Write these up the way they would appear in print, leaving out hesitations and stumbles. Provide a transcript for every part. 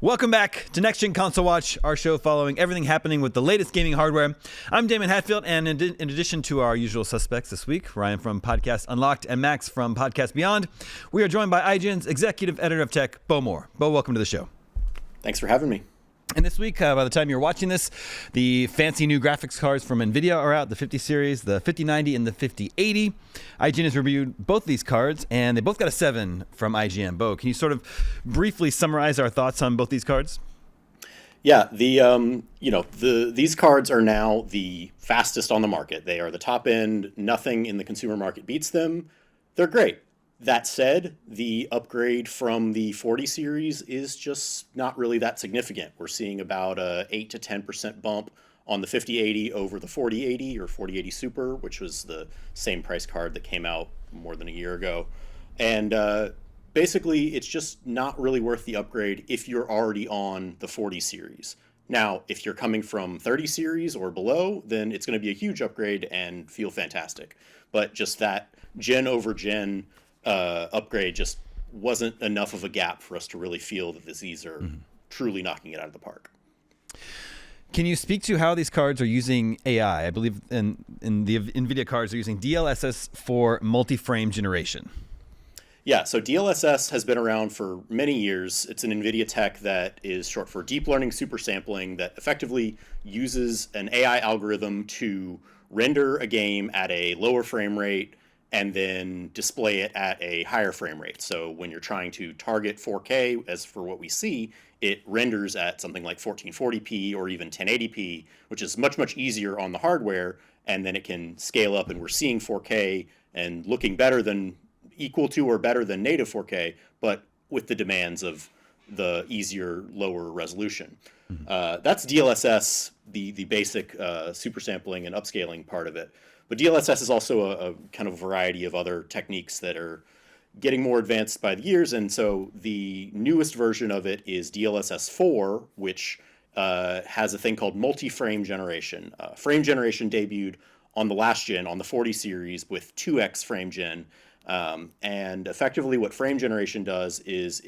Welcome back to Next Gen Console Watch, our show following everything happening with the latest gaming hardware. I'm Damon Hatfield, and in addition to our usual suspects this week, Ryan from Podcast Unlocked and Max from Podcast Beyond, we are joined by IGN's Executive Editor of Tech, Bo Moore. Bo, welcome to the show. Thanks for having me. And this week, by the time you're watching this, the fancy new graphics cards from Nvidia are out, the 50 series, the 5090 and the 5080. IGN has reviewed both these cards, and they both got a 7 from IGN. Bo, can you sort of briefly summarize our thoughts on both these cards? Yeah, these cards are now the fastest on the market. They are the top end. Nothing in the consumer market beats them. They're great. That said, the upgrade from the 40 series is just not really that significant. We're seeing about a 8 to 10% bump on the 5080 over the 4080 or 4080 Super, which was the same price card that came out more than a year ago. And basically, it's just not really worth the upgrade if you're already on the 40 series. Now, if you're coming from 30 series or below, then it's going to be a huge upgrade and feel fantastic. But just that gen over gen upgrade just wasn't enough of a gap for us to really feel that these are truly knocking it out of the park. Can you speak to how these cards are using AI? I believe in the NVIDIA cards are using DLSS for multi-frame generation. Yeah, so DLSS has been around for many years. It's an NVIDIA tech that is short for deep learning super sampling that effectively uses an AI algorithm to render a game at a lower frame rate and then display it at a higher frame rate. So when you're trying to target 4K, as for what we see, it renders at something like 1440p or even 1080p, which is much, much easier on the hardware, and then it can scale up, and we're seeing 4K and looking equal to or better than native 4K, but with the demands of the easier, lower resolution. That's DLSS, the basic super sampling and upscaling part of it. But DLSS is also a kind of variety of other techniques that are getting more advanced by the years. And so the newest version of it is DLSS 4, which has a thing called multi-frame generation. Frame generation debuted on the last gen, on the 40 series, with 2x frame gen. And effectively what frame generation does is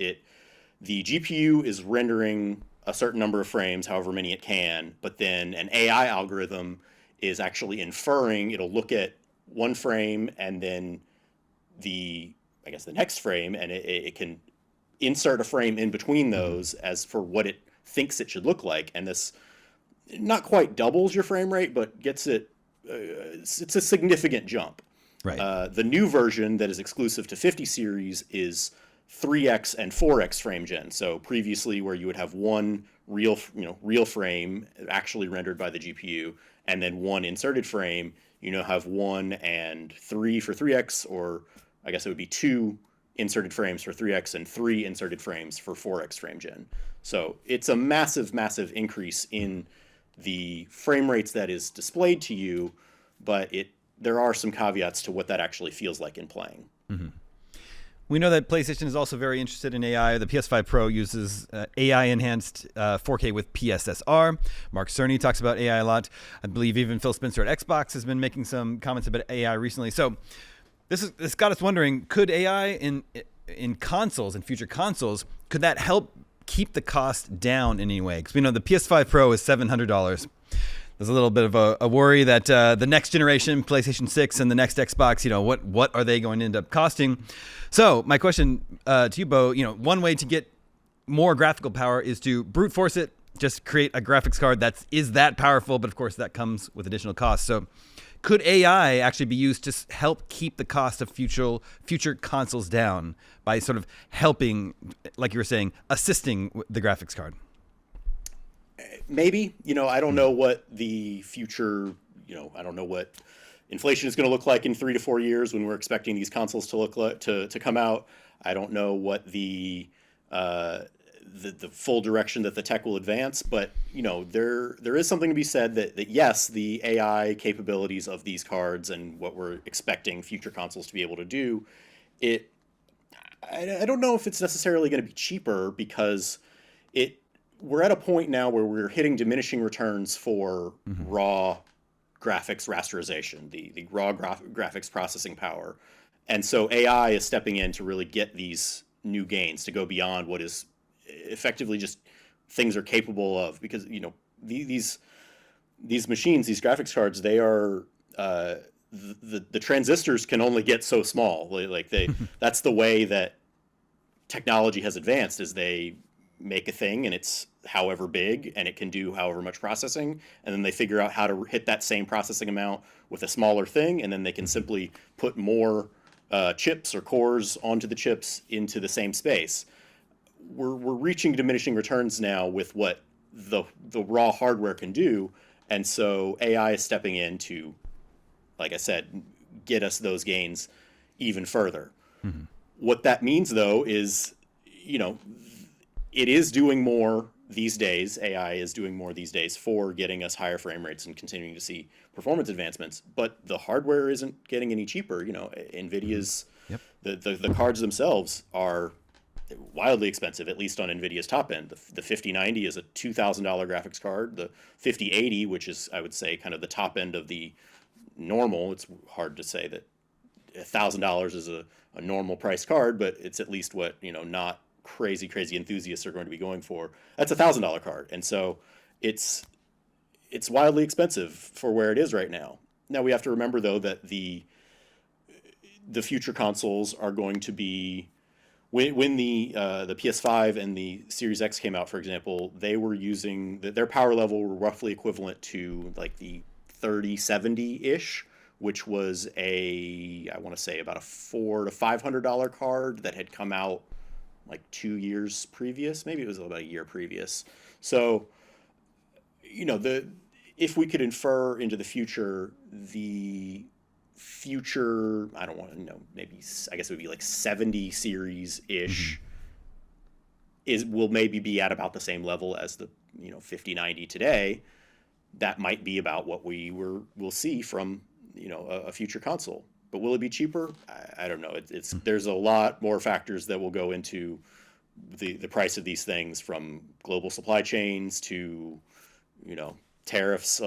the GPU is rendering a certain number of frames, however many it can, but then an AI algorithm is actually inferring. It'll look at one frame and then the next frame, and it can insert a frame in between those as for what it thinks it should look like. And this not quite doubles your frame rate, but gets it, it's a significant jump. Right. The new version that is exclusive to 50 series is 3x and 4x frame gen. So previously where you would have one real frame actually rendered by the GPU, and then one inserted frame, you now have 1 and 3 for 3x, or I guess it would be 2 inserted frames for 3x and 3 inserted frames for 4x frame gen. So it's a massive, massive increase in the frame rates that is displayed to you, but there are some caveats to what that actually feels like in playing. Mm-hmm. We know that PlayStation is also very interested in AI. The PS5 Pro uses AI-enhanced 4K with PSSR. Mark Cerny talks about AI a lot. I believe even Phil Spencer at Xbox has been making some comments about AI recently. So this got us wondering, could AI in consoles, in future consoles, could that help keep the cost down in any way? Because we know the PS5 Pro is $700. There's a little bit of a worry that the next generation PlayStation 6 and the next Xbox, what are they going to end up costing? So my question to you, Bo, one way to get more graphical power is to brute force it, just create a graphics card that is that powerful, but of course that comes with additional costs. So could AI actually be used to help keep the cost of future consoles down by sort of helping, like you were saying, assisting the graphics card? Maybe, I don't know what the future, I don't know what inflation is going to look like in 3 to 4 years when we're expecting these consoles to look like, to come out. I don't know what the full direction that the tech will advance, but there is something to be said that yes, the AI capabilities of these cards and what we're expecting future consoles to be able to do, I don't know if it's necessarily going to be cheaper, because we're at a point now where we're hitting diminishing returns for raw graphics rasterization, the raw graphics processing power. And so AI is stepping in to really get these new gains, to go beyond what is effectively just things are capable of, because these machines, these graphics cards, they are the transistors can only get so small. Like that's the way that technology has advanced, is they make a thing and it's however big and it can do however much processing, and then they figure out how to hit that same processing amount with a smaller thing, and then they can simply put more chips or cores onto the chips into the same space. We're reaching diminishing returns now with what the raw hardware can do, and so AI is stepping in to, like I said, get us those gains even further. Mm-hmm. What that means, though, is, it is doing more these days. AI is doing more these days for getting us higher frame rates and continuing to see performance advancements. But the hardware isn't getting any cheaper. Nvidia's the cards themselves are wildly expensive, at least on Nvidia's top end. The 5090 is a $2,000 graphics card. The 5080, which is, I would say, kind of the top end of the normal. It's hard to say that $1,000 is a normal price card, but it's at least what, not crazy enthusiasts are going to be going for. That's a $1,000 card. And so it's wildly expensive for where it is right now. Now we have to remember, though, that the future consoles are going to be, when the PS5 and the Series X came out, for example, they were using their power level were roughly equivalent to like the 3070-ish, which was I want to say about a $400 to $500 card that had come out like 2 years previous. Maybe it was about a year previous. So, if we could infer into the future, I don't want to know, maybe, I guess it would be like 70 series-ish, will maybe be at about the same level as the 5090 today. That might be about what we'll see from a future console. But will it be cheaper? I don't know. There's a lot more factors that will go into the price of these things, from global supply chains to tariffs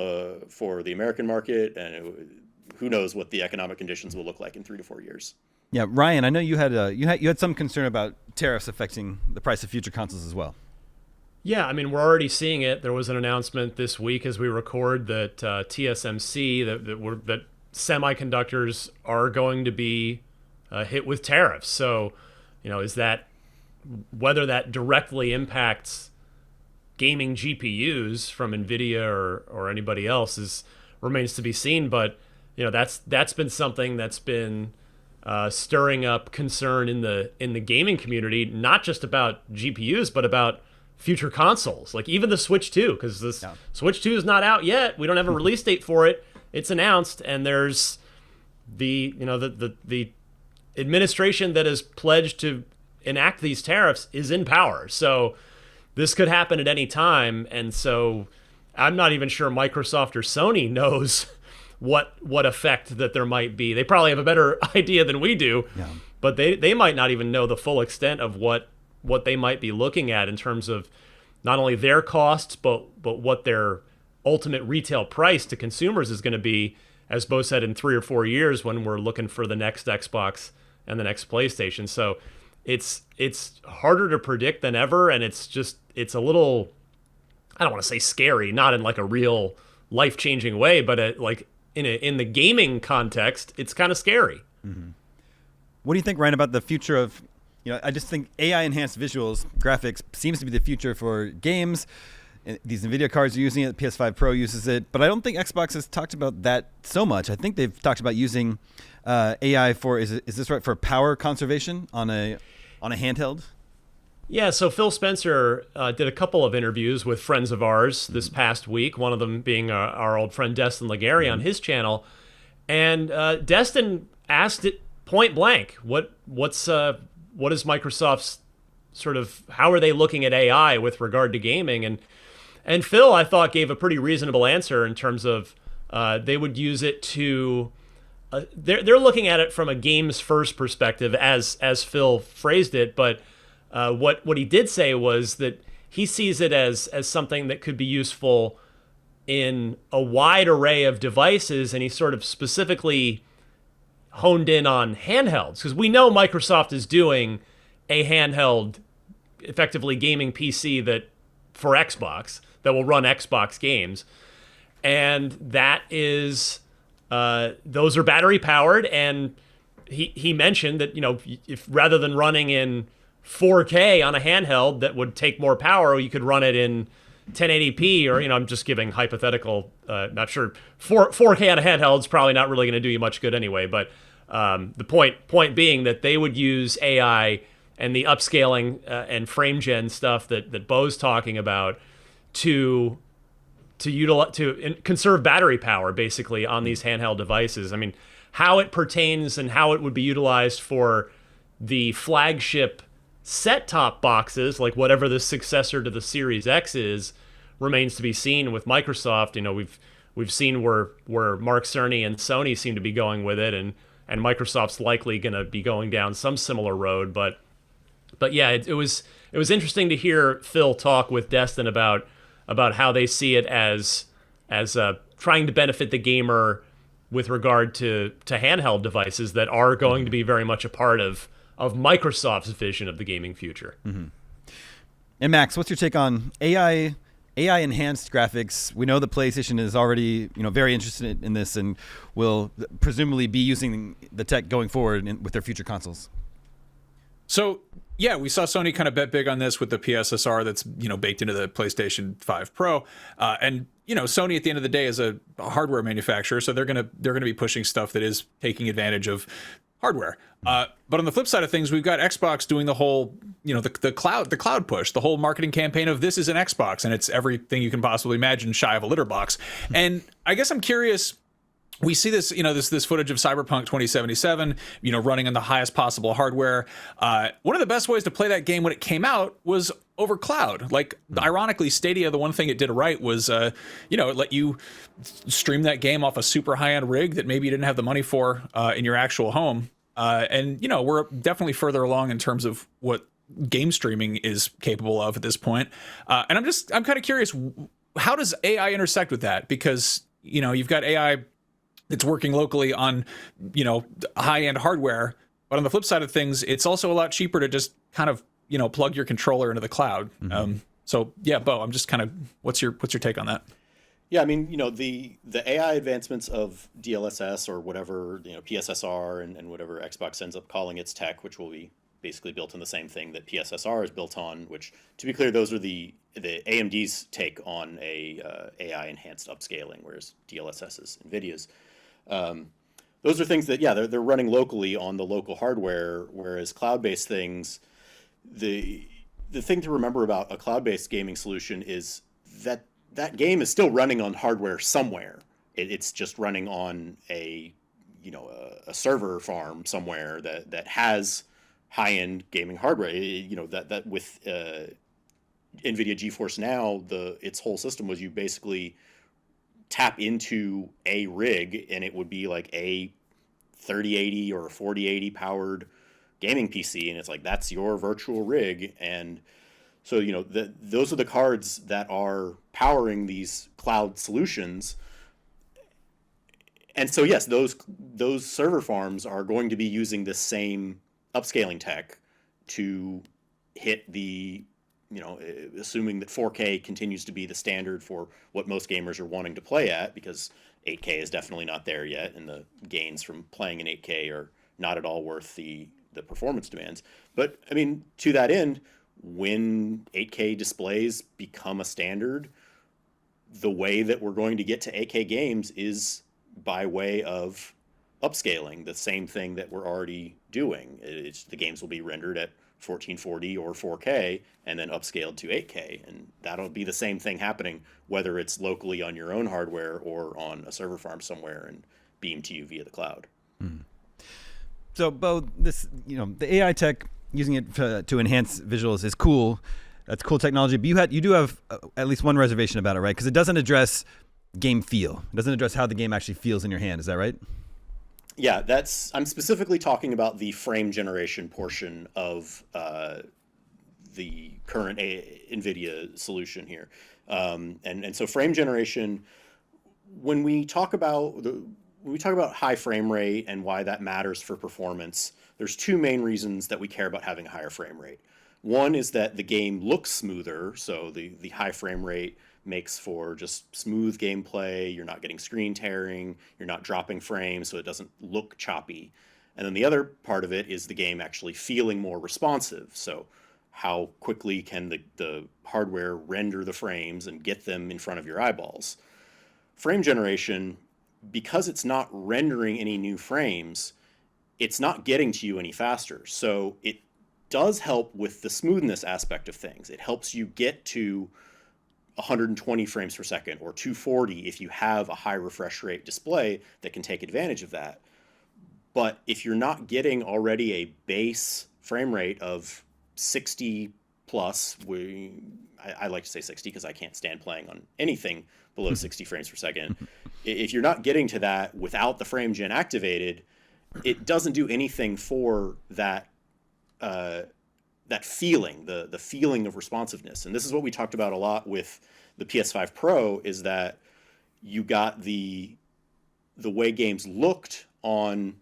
for the American market, and who knows what the economic conditions will look like in 3 to 4 years. Yeah, Ryan, I know you had some concern about tariffs affecting the price of future consoles as well. Yeah, I mean, we're already seeing it. There was an announcement this week as we record that TSMC, that semiconductors are going to be hit with tariffs. So, is that, whether that directly impacts gaming GPUs from Nvidia or anybody else remains to be seen. But that's been something that's been stirring up concern in the gaming community, not just about GPUs, but about future consoles, like even the Switch 2, because Switch 2 is not out yet. We don't have a release date for it. It's announced, and there's the administration that has pledged to enact these tariffs is in power. So this could happen at any time, and so I'm not even sure Microsoft or Sony knows what effect that there might be. They probably have a better idea than we do, but they might not even know the full extent of what they might be looking at in terms of not only their costs, but what their ultimate retail price to consumers is going to be, as Bo said, in 3 or 4 years when we're looking for the next Xbox and the next PlayStation. So it's harder to predict than ever, and it's a little, I don't want to say scary, not in like a real life-changing way, but like in the gaming context, it's kind of scary. Mm-hmm. What do you think, Ryan, about the future of, I just think AI-enhanced visuals, graphics, seems to be the future for games. These Nvidia cards are using it. PS5 Pro uses it. But I don't think Xbox has talked about that so much. I think they've talked about using AI for, is this right, for power conservation on a handheld? Yeah, so Phil Spencer did a couple of interviews with friends of ours this past week, one of them being our old friend Destin Legary on his channel. And Destin asked it point blank, what is Microsoft's sort of, how are they looking at AI with regard to gaming? And Phil, I thought, gave a pretty reasonable answer in terms of they would use it to, they're looking at it from a games first perspective, as Phil phrased it. But what he did say was that he sees it as something that could be useful in a wide array of devices, and he sort of specifically honed in on handhelds, because we know Microsoft is doing a handheld, effectively gaming PC that for Xbox that will run Xbox games, and that is those are battery powered. And he mentioned that, you know, if rather than running in 4K on a handheld that would take more power, you could run it in 1080p, or, you know, I'm just giving hypothetical, not sure. 4K on a handheld is probably not really going to do you much good anyway, but the point being that they would use AI and the upscaling and frame gen stuff that Bo's talking about to conserve battery power basically on these handheld devices. I mean, how it pertains and how it would be utilized for the flagship set-top boxes, like whatever the successor to the Series X is, remains to be seen with Microsoft. You know, we've seen where Mark Cerny and Sony seem to be going with it, and Microsoft's likely going to be going down some similar road. But yeah, it was interesting to hear Phil talk with Destin about how they see it as trying to benefit the gamer with regard to handheld devices that are going to be very much a part of Microsoft's vision of the gaming future. Mm-hmm. And Max, what's your take on AI enhanced graphics? We know that PlayStation is already, you know, very interested in this and will presumably be using the tech going forward with their future consoles. So yeah, we saw Sony kind of bet big on this with the PSSR that's, you know, baked into the PlayStation 5 Pro, and you know, Sony at the end of the day is a hardware manufacturer, so they're gonna be pushing stuff that is taking advantage of hardware. But on the flip side of things, we've got Xbox doing the whole, you know, the cloud push, the whole marketing campaign of this is an Xbox and it's everything you can possibly imagine shy of a litter box. And I guess I'm curious. We see this, you know, this footage of Cyberpunk 2077, you know, running on the highest possible hardware. One of the best ways to play that game when it came out was over cloud. Like, ironically, Stadia, the one thing it did right was, you know, it let you stream that game off a super high-end rig that maybe you didn't have the money for in your actual home. And, you know, we're definitely further along in terms of what game streaming is capable of at this point. And I'm kind of curious, how does AI intersect with that? Because, you know, you've got AI that's working locally on, you know, high-end hardware, but on the flip side of things, it's also a lot cheaper to just kind of, you know, plug your controller into the cloud. Mm-hmm. So yeah, Bo, I'm just kind of, what's your take on that? Yeah, I mean, you know, the AI advancements of DLSS or whatever, you know, PSSR and whatever Xbox ends up calling its tech, which will be basically built on the same thing that PSSR is built on, which, to be clear, those are the AMD's take on a AI enhanced upscaling, whereas DLSS is Nvidia's. Those are things that, yeah, they're running locally on the local hardware, whereas cloud-based things, the thing to remember about a cloud-based gaming solution is that that game is still running on hardware somewhere. It's just running on a server farm somewhere that has high-end gaming hardware. You know, that with NVIDIA GeForce Now, its whole system was you basically tap into a rig and it would be like a 3080 or a 4080 powered gaming PC, and it's like that's your virtual rig. And so, you know, those are the cards that are powering these cloud solutions. And so yes, those server farms are going to be using the same upscaling tech to hit the, you know, assuming that 4K continues to be the standard for what most gamers are wanting to play at, because 8K is definitely not there yet, and the gains from playing in 8K are not at all worth the performance demands. But I mean, to that end, when 8K displays become a standard, the way that we're going to get to 8K games is by way of upscaling, the same thing that we're already doing. The games will be rendered at 1440 or 4K and then upscaled to 8K, and that'll be the same thing happening whether it's locally on your own hardware or on a server farm somewhere and beamed to you via the cloud. Mm. So, Bo, this, you know, the AI tech, using it to enhance visuals is cool. That's cool technology, but you do have at least one reservation about it, right? Because it doesn't address game feel. It doesn't address how the game actually feels in your hand. Is that right? Yeah, I'm specifically talking about the frame generation portion of the current NVIDIA solution here. And so frame generation, when we talk about high frame rate and why that matters for performance, there's two main reasons that we care about having a higher frame rate. One is that the game looks smoother, so the high frame rate makes for just smooth gameplay. You're not getting screen tearing, you're not dropping frames, so it doesn't look choppy. And then the other part of it is the game actually feeling more responsive. So how quickly can the hardware render the frames and get them in front of your eyeballs? Frame generation, because it's not rendering any new frames, it's not getting to you any faster. So it does help with the smoothness aspect of things. It helps you get to 120 frames per second or 240 if you have a high refresh rate display that can take advantage of that. But if you're not getting already a base frame rate of 60 plus, I like to say 60 because I can't stand playing on anything below 60 frames per second. If you're not getting to that without the frame gen activated, it doesn't do anything for that feeling, the feeling of responsiveness. And this is what we talked about a lot with the PS5 Pro, is that you got the way games looked on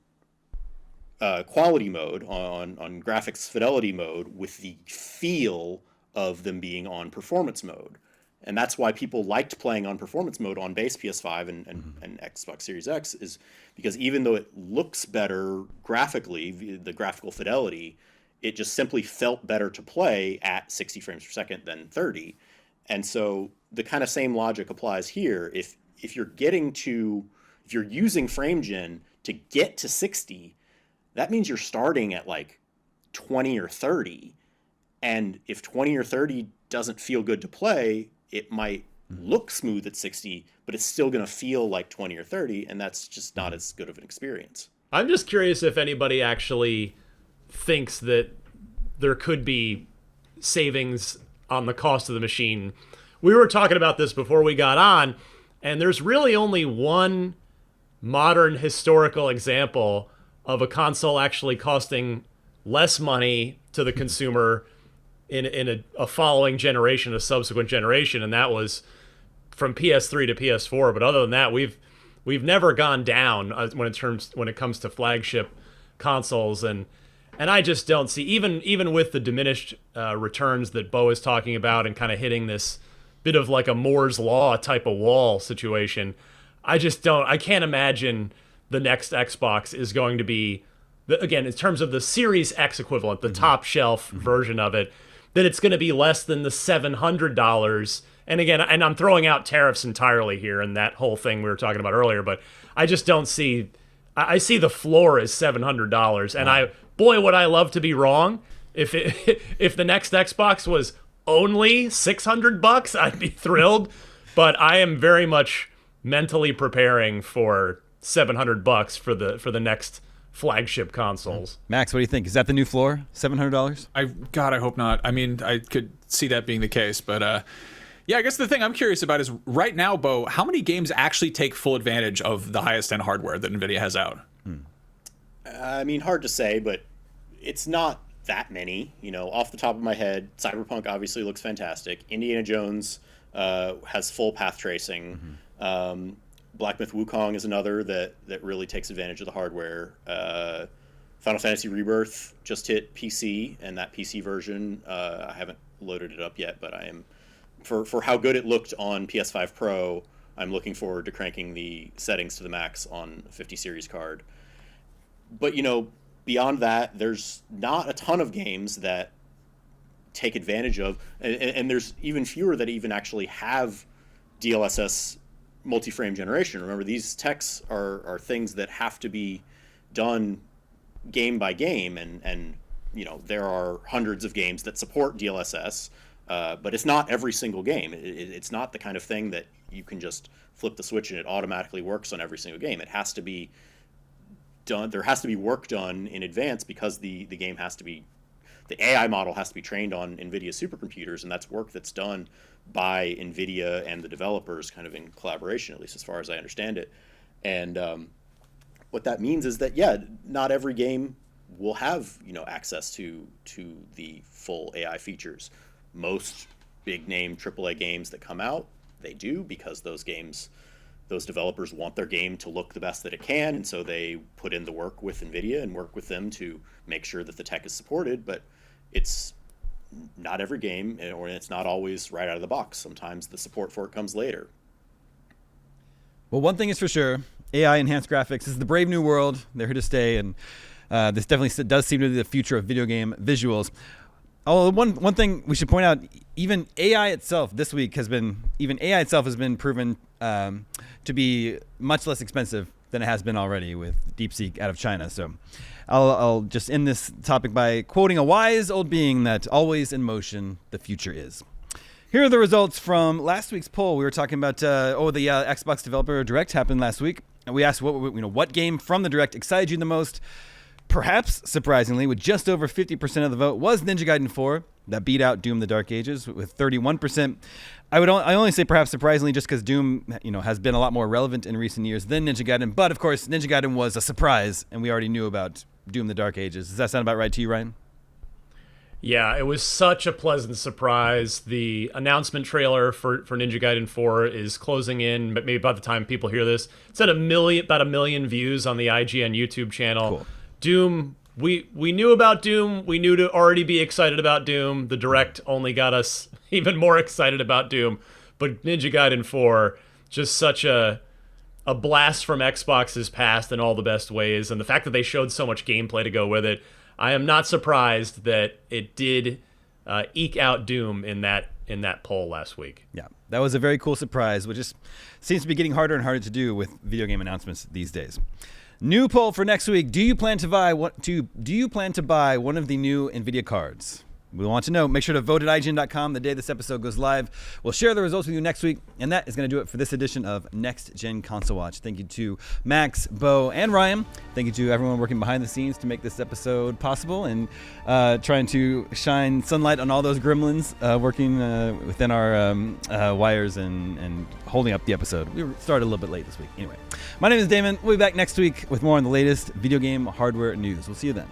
quality mode, on graphics fidelity mode, with the feel of them being on performance mode. And that's why people liked playing on performance mode on base PS5 and Xbox Series X, is because even though it looks better graphically, the graphical fidelity, it just simply felt better to play at 60 frames per second than 30. And so the kind of same logic applies here. If you're using frame gen to get to 60, that means you're starting at like 20 or 30. And if 20 or 30 doesn't feel good to play, it might look smooth at 60, but it's still going to feel like 20 or 30, and that's just not as good of an experience. I'm just curious if anybody actually thinks that there could be savings on the cost of the machine. We were talking about this before we got on, and there's really only one modern historical example of a console actually costing less money to the consumer in a following generation, a subsequent generation, and that was from PS3 to PS4. But other than that, we've never gone down when it comes to flagship consoles, and I just don't see, even with the diminished returns that Bo is talking about and kind of hitting this bit of like a Moore's Law type of wall situation, I can't imagine the next Xbox is going to be, again, in terms of the Series X equivalent, the top shelf version of it, that it's going to be less than the $700. And again, and I'm throwing out tariffs entirely here and that whole thing we were talking about earlier, but I just don't see, I see the floor as $700. And boy, would I love to be wrong. If the next Xbox was only $600, I'd be thrilled. But I am very much mentally preparing for $700 for the next flagship consoles. Max, what do you think? Is that the new floor? $700? I hope not. I mean, I could see that being the case, but yeah, I guess the thing I'm curious about is right now, Bo, how many games actually take full advantage of the highest end hardware that Nvidia has out? I mean, hard to say, but it's not that many. You know, off the top of my head, Cyberpunk obviously looks fantastic. Indiana Jones has full path tracing. Black Myth Wukong is another that really takes advantage of the hardware. Final Fantasy Rebirth just hit PC, and that PC version, I haven't loaded it up yet, but I am, for how good it looked on PS5 Pro, I'm looking forward to cranking the settings to the max on a 50 series card. But, you know, beyond that, there's not a ton of games that take advantage of, and there's even fewer that even actually have DLSS multi-frame generation. Remember, these techs are things that have to be done game by game, and you know, there are hundreds of games that support DLSS, but it's not every single game. It's not the kind of thing that you can just flip the switch and it automatically works on every single game. It has to be done. There has to be work done in advance, because the game has to be, the AI model has to be trained on NVIDIA supercomputers, and that's work that's done by NVIDIA and the developers kind of in collaboration, at least as far as I understand it. And what that means is that, yeah, not every game will have, you know, access to the full AI features. Most big name AAA games that come out, they do, because those developers want their game to look the best that it can, and so they put in the work with NVIDIA and work with them to make sure that the tech is supported. But it's not every game, or it's not always right out of the box. Sometimes the support for it comes later. Well, one thing is for sure, AI enhanced graphics is the brave new world. They're here to stay, and this definitely does seem to be the future of video game visuals. Oh, one thing we should point out, even AI itself this week has been proven to be much less expensive than it has been already with DeepSeek out of China. So I'll just end this topic by quoting a wise old being that always in motion the future is. Here are the results from last week's poll. We were talking about the Xbox Developer Direct happened last week, and we asked what game from the Direct excited you the most. Perhaps surprisingly, with just over 50% of the vote, was Ninja Gaiden 4. That beat out Doom: The Dark Ages with 31%. I only say perhaps surprisingly just because Doom, has been a lot more relevant in recent years than Ninja Gaiden. But of course, Ninja Gaiden was a surprise, and we already knew about Doom: The Dark Ages. Does that sound about right to you, Ryan? Yeah, it was such a pleasant surprise. The announcement trailer for Ninja Gaiden 4 is closing in, but maybe by the time people hear this, it's at about a million views on the IGN YouTube channel. Cool. Doom, we knew about Doom. We knew to already be excited about Doom. The Direct only got us even more excited about Doom. But Ninja Gaiden 4, just such a blast from Xbox's past in all the best ways. And the fact that they showed so much gameplay to go with it, I am not surprised that it did eke out Doom in that poll last week. Yeah, that was a very cool surprise, which just seems to be getting harder and harder to do with video game announcements these days. New poll for next week: Do you plan to buy one of the new Nvidia cards? We want to know. Make sure to vote at IGN.com the day this episode goes live. We'll share the results with you next week, and that is going to do it for this edition of Next Gen Console Watch. Thank you to Max, Bo, and Ryan. Thank you to everyone working behind the scenes to make this episode possible and trying to shine sunlight on all those gremlins working within our wires and holding up the episode. We started a little bit late this week. Anyway, my name is Daemon. We'll be back next week with more on the latest video game hardware news. We'll see you then.